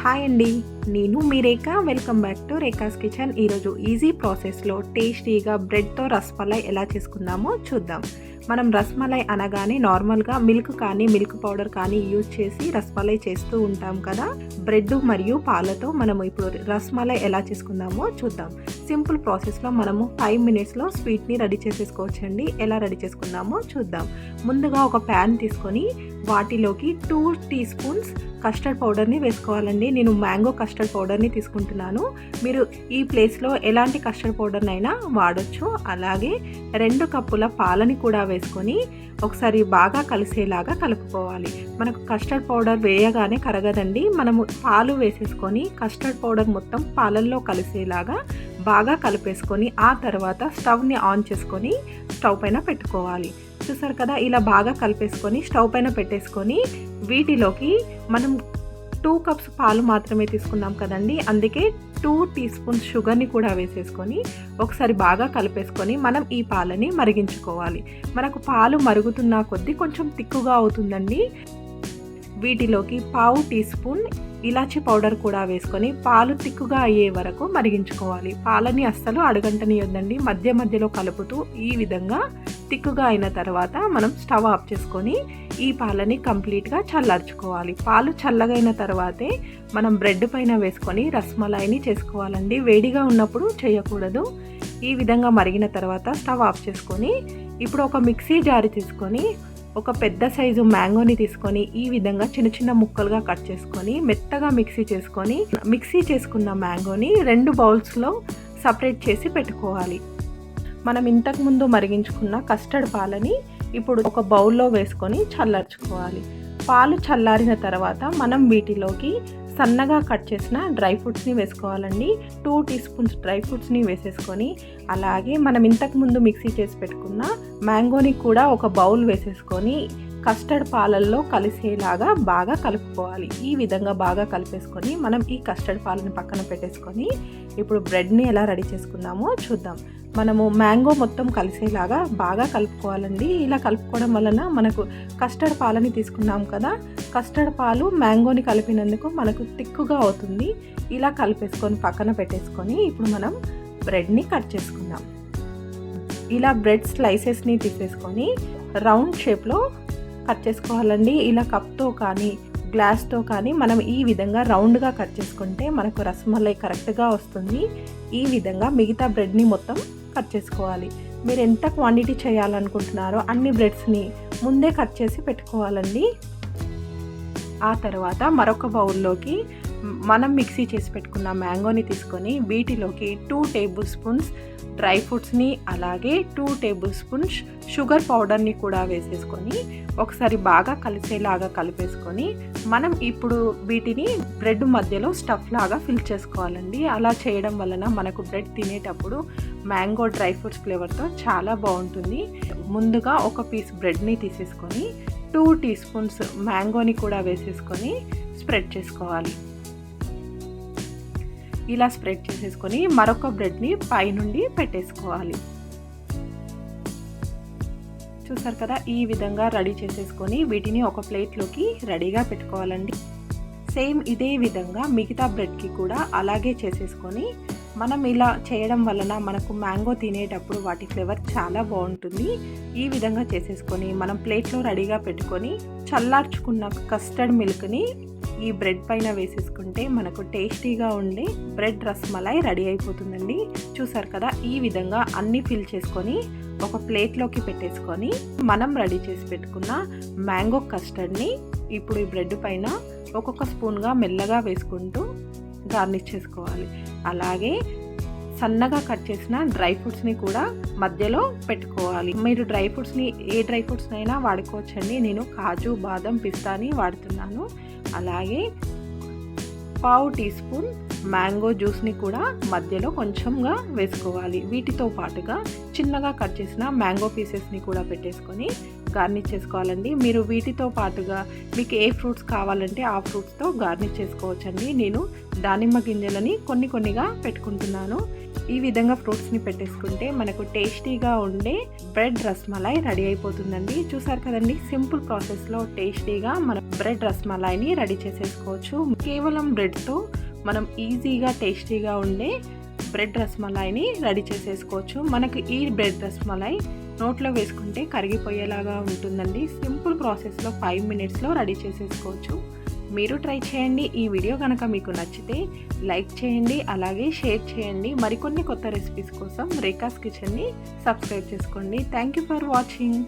Hi అండి, నేను మీ Rekha. Welcome back to Rekha's kitchen. ఈరోజు ఈజీ ప్రాసెస్లో టేస్టీగా బ్రెడ్తో రస్మలై ఎలా చేసుకుందామో చూద్దాం. మనం రస్మలై అనగానే నార్మల్గా మిల్క్ కానీ మిల్క్ పౌడర్ కానీ యూజ్ చేసి రస్మలై చేస్తూ ఉంటాం కదా. బ్రెడ్ మరియు పాలతో మనము ఇప్పుడు రస్మలై ఎలా చేసుకుందామో చూద్దాం. సింపుల్ ప్రాసెస్లో మనము 5 మినిట్స్లో స్వీట్ని రెడీ చేసేసుకోవచ్చండి. ఎలా రెడీ చేసుకుందామో చూద్దాం. ముందుగా ఒక ప్యాన్ తీసుకొని వాటిలోకి 2 టీ స్పూన్స్ కస్టర్డ్ పౌడర్ని వేసుకోవాలండి. నేను మ్యాంగో కస్టర్డ్ పౌడర్ని తీసుకుంటున్నాను. మీరు ఈ ప్లేస్లో ఎలాంటి కస్టర్డ్ పౌడర్నైనా వాడచ్చు. అలాగే 2 కప్పుల పాలని కూడా వేసుకొని ఒకసారి బాగా కలిసేలాగా కలుపుకోవాలి. మనకు కస్టర్డ్ పౌడర్ వేయగానే కరగదండి. మనము పాలు వేసేసుకొని కస్టర్డ్ పౌడర్ మొత్తం పాలల్లో కలిసేలాగా బాగా కలిపేసుకొని ఆ తర్వాత స్టవ్ని ఆన్ చేసుకొని స్టవ్ పైన పెట్టుకోవాలి. చూసారు కదా, ఇలా బాగా కలిపేసుకొని స్టవ్ పైన పెట్టేసుకొని వీటిలోకి మనం 2 కప్స్ పాలు మాత్రమే తీసుకున్నాం కదండి. అందుకే 2 టీ స్పూన్స్ షుగర్ని కూడా వేసేసుకొని ఒకసారి బాగా కలిపేసుకొని మనం ఈ పాలని మరిగించుకోవాలి. మనకు పాలు మరుగుతున్న కొద్దీ కొంచెం తిక్కుగా అవుతుందండి. వీటిలోకి 1/2 టీ స్పూన్ ఇలాచీ పౌడర్ కూడా వేసుకొని పాలు తిక్కుగా అయ్యే వరకు మరిగించుకోవాలి. పాలని అస్సలు అడగంటనియొద్దండి. మధ్య మధ్యలో కలుపుతూ ఈ విధంగా తిక్కుగా అయిన తర్వాత మనం స్టవ్ ఆఫ్ చేసుకొని ఈ పాలని కంప్లీట్గా చల్లార్చుకోవాలి. పాలు చల్లగైన తర్వాతే మనం బ్రెడ్ పైన వేసుకొని రస్మలైని చేసుకోవాలండి. వేడిగా ఉన్నప్పుడు చేయకూడదు. ఈ విధంగా మరిగిన తర్వాత స్టవ్ ఆఫ్ చేసుకొని ఇప్పుడు ఒక మిక్సీ జార్ తీసుకొని ఒక పెద్ద సైజు మ్యాంగోని తీసుకొని ఈ విధంగా చిన్న చిన్న ముక్కలుగా కట్ చేసుకొని మెత్తగా మిక్సీ చేసుకున్న మ్యాంగోని 2 బౌల్స్లో సపరేట్ చేసి పెట్టుకోవాలి. మనం ఇంతకుముందు మరిగించుకున్న కస్టర్డ్ పాలని ఇప్పుడు ఒక బౌల్లో వేసుకొని చల్లార్చుకోవాలి. పాలు చల్లారిన తర్వాత మనం వీటిలోకి సన్నగా కట్ చేసిన డ్రై ఫ్రూట్స్ని వేసుకోవాలండి. 2 టీ స్పూన్స్ డ్రై ఫ్రూట్స్ని వేసేసుకొని అలాగే మనం ఇంతకుముందు మిక్సీ చేసి పెట్టుకున్న మ్యాంగోని కూడా ఒక బౌల్ వేసేసుకొని కస్టర్డ్ పాలల్లో కలిసేలాగా బాగా కలుపుకోవాలి. ఈ విధంగా బాగా కలిపేసుకొని మనం ఈ కస్టర్డ్ పాలని పక్కన పెట్టేసుకొని ఇప్పుడు బ్రెడ్ని ఎలా రెడీ చేసుకుందామో చూద్దాం. మనము మ్యాంగో మొత్తం కలిసేలాగా బాగా కలుపుకోవాలండి. ఇలా కలుపుకోవడం వలన మనకు కస్టర్డ్ పాలని తీసుకున్నాం కదా, కస్టర్డ్ పాలు మ్యాంగోని కలిపినందుకు మనకు తిక్కుగా అవుతుంది. ఇలా కలిపేసుకొని పక్కన పెట్టేసుకొని ఇప్పుడు మనం బ్రెడ్ని కట్ చేసుకుందాం. ఇలా బ్రెడ్ స్లైసెస్ని తీసేసుకొని రౌండ్ షేప్లో కట్ చేసుకోవాలండి. ఇలా కప్తో కానీ గ్లాస్తో కానీ మనం ఈ విధంగా రౌండ్గా కట్ చేసుకుంటే మనకు రస్మలై కరెక్ట్గా వస్తుంది. ఈ విధంగా మిగతా బ్రెడ్ని మొత్తం కట్ చేసుకోవాలి. మీరు ఎంత క్వాంటిటీ చేయాలనుకుంటున్నారో అన్ని బ్రెడ్స్ని ముందే కట్ చేసి పెట్టుకోవాలండి. ఆ తర్వాత మరొక బౌల్లోకి మనం మిక్సీ చేసి పెట్టుకున్న మ్యాంగోని తీసుకొని వీటిలోకి 2 టేబుల్ స్పూన్స్ డ్రై ఫ్రూట్స్ని అలాగే 2 టేబుల్ స్పూన్స్ షుగర్ పౌడర్ని కూడా వేసేసుకొని ఒకసారి బాగా కలిసేలాగా కలిపేసుకొని మనం ఇప్పుడు వీటిని బ్రెడ్ మధ్యలో స్టఫ్ లాగా ఫిల్ చేసుకోవాలండి. అలా చేయడం వలన మనకు బ్రెడ్ తినేటప్పుడు మ్యాంగో డ్రై ఫ్రూట్స్ ఫ్లేవర్తో చాలా బాగుంటుంది. ముందుగా ఒక పీస్ బ్రెడ్ని తీసేసుకొని 2 టీ స్పూన్స్ మ్యాంగోని కూడా వేసేసుకొని స్ప్రెడ్ చేసుకోవాలి. ఇలా స్ప్రెడ్ చేసేసుకొని మరొక బ్రెడ్ని పైనుండి పెట్టేసుకోవాలి. చూసారు కదా, ఈ విధంగా రెడీ చేసేసుకొని వీటిని ఒక ప్లేట్లోకి రెడీగా పెట్టుకోవాలండి. సేమ్ ఇదే విధంగా మిగతా బ్రెడ్కి కూడా అలాగే చేసేసుకొని మనం ఇలా చేయడం వలన మనకు మ్యాంగో తినేటప్పుడు వాటి ఫ్లేవర్ చాలా బాగుంటుంది. ఈ విధంగా చేసేసుకొని మనం ప్లేట్లో రెడీగా పెట్టుకొని చల్లార్చుకున్న కస్టర్డ్ మిల్క్ని ఈ బ్రెడ్ పైన వేసేసుకుంటే మనకు టేస్టీగా ఉండే బ్రెడ్ రస్మలై రెడీ అయిపోతుందండి. చూసారు కదా, ఈ విధంగా అన్నీ ఫిల్ చేసుకొని ఒక ప్లేట్లోకి పెట్టేసుకొని మనం రెడీ చేసి పెట్టుకున్న మ్యాంగో కస్టర్డ్ని ఇప్పుడు ఈ బ్రెడ్ పైన ఒక్కొక్క స్పూన్గా మెల్లగా వేసుకుంటూ గార్నిష్ చేసుకోవాలి. అలాగే సన్నగా కట్ చేసిన డ్రై ఫ్రూట్స్ని కూడా మధ్యలో పెట్టుకోవాలి. మీరు డ్రై ఫ్రూట్స్ని ఏ డ్రై ఫ్రూట్స్ అయినా వాడుకోవచ్చండి. నేను కాజు, బాదం, పిస్తాని వాడుతున్నాను. అలాగే 1/2 టీ స్పూన్ మ్యాంగో జ్యూస్ని కూడా మధ్యలో కొంచెంగా వేసుకోవాలి. వీటితో పాటుగా చిన్నగా కట్ చేసిన మ్యాంగో పీసెస్ని కూడా పెట్టేసుకొని గార్నిష్ చేసుకోవాలండి. మీరు వీటితో పాటుగా మీకు ఏ ఫ్రూట్స్ కావాలంటే ఆ ఫ్రూట్స్తో గార్నిష్ చేసుకోవచ్చండి. నేను దానిమ్మ గింజలని కొన్నిగా పెట్టుకుంటున్నాను. ఈ విధంగా ఫ్రూట్స్ని పెట్టేసుకుంటే మనకు టేస్టీగా ఉండే బ్రెడ్ రస్మలై రెడీ అయిపోతుందండి. చూసారు కదండి, సింపుల్ ప్రాసెస్లో టేస్టీగా మనం బ్రెడ్ రస్మలైని రెడీ చేసేసుకోవచ్చు. కేవలం బ్రెడ్తో మనం ఈజీగా టేస్టీగా ఉండే బ్రెడ్ రస్మలైని రెడీ చేసేసుకోవచ్చు. మనకు ఈ బ్రెడ్ రస్మలై నోట్లో వేసుకుంటే కరిగిపోయేలాగా ఉంటుందండి. సింపుల్ ప్రాసెస్లో 5 మినిట్స్లో రెడీ చేసేసుకోవచ్చు. మీరు ట్రై చేయండి. ఈ వీడియో కనుక మీకు నచ్చితే లైక్ చేయండి, అలాగే షేర్ చేయండి. మరికొన్ని కొత్త రెసిపీస్ కోసం రేఖాస్ కిచెన్ని సబ్స్క్రైబ్ చేసుకోండి. Thank you for watching.